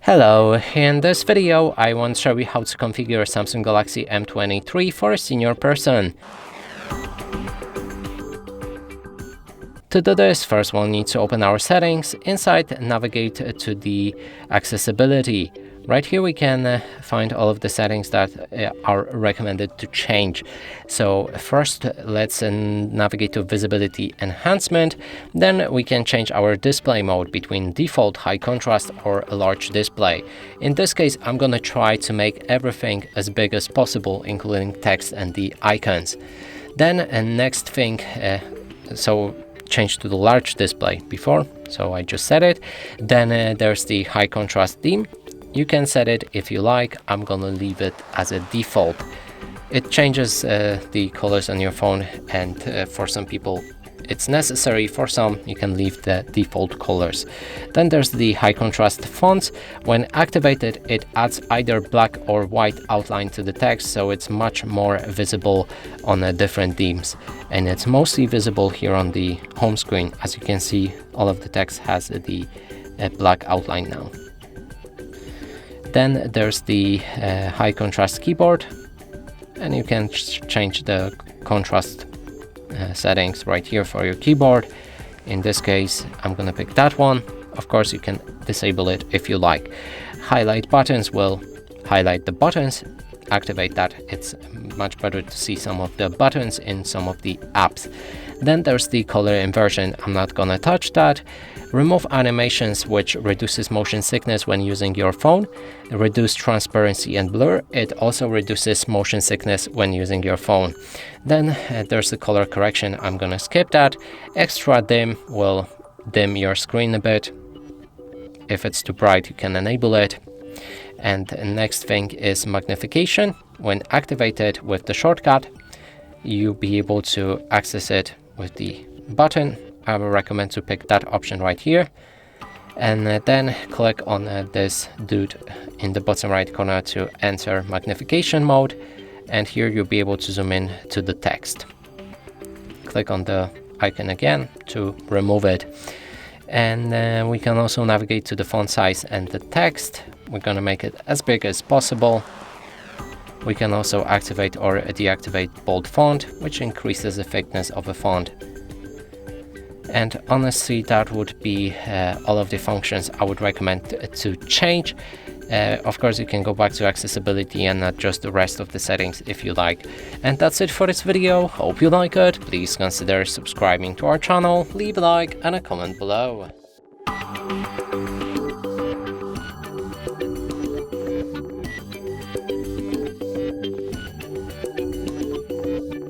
Hello, in this video I want to show you how to configure Samsung Galaxy M23 for a senior person. To do this, first we'll need to open our settings. Inside, navigate to the accessibility. Right here we can find all of the settings that are recommended to change. So first let's navigate to visibility enhancement. Then we can change our display mode between default, high contrast or a large display. In this case I'm gonna try to make everything as big as possible, including text and the icons. Then next thing, so change to the large display before, so I just set it. Then there's the high contrast theme. You can set it if you like. I'm gonna leave it as a default. It changes the colors on your phone, and for some people it's necessary. For some you can leave the default colors. Then there's the high contrast fonts. When activated, it adds either black or white outline to the text, so it's much more visible on different themes, and it's mostly visible here on the home screen. As you can see, all of the text has the black outline now. Then there's the high contrast keyboard, and you can change the contrast settings right here for your keyboard. In this case, I'm gonna pick that one. Of course, you can disable it if you like. Highlight buttons will highlight the buttons. Activate that. It's much better to see some of the buttons in some of the apps. Then there's the color inversion. I'm not gonna touch that. Remove animations, which reduces motion sickness when using your phone. Reduce transparency and blur. It also reduces motion sickness when using your phone. Then there's the color correction. I'm gonna skip that. Extra dim will dim your screen a bit. If it's too bright, you can enable it. And the next thing is magnification. When activated with the shortcut, you'll be able to access it with the button. I would recommend to pick that option right here, and then click on this dude in the bottom right corner to enter magnification mode, and here you'll be able to zoom in to the text. Click on the icon again to remove it, and we can also navigate to the font size and the text. We're going to make it as big as possible. We can also activate or deactivate bold font, which increases the thickness of a font. And honestly, that would be all of the functions I would recommend to change. Of course, you can go back to accessibility and adjust the rest of the settings if you like. And that's it for this video. Hope you like it. Please consider subscribing to our channel, leave a like and a comment below.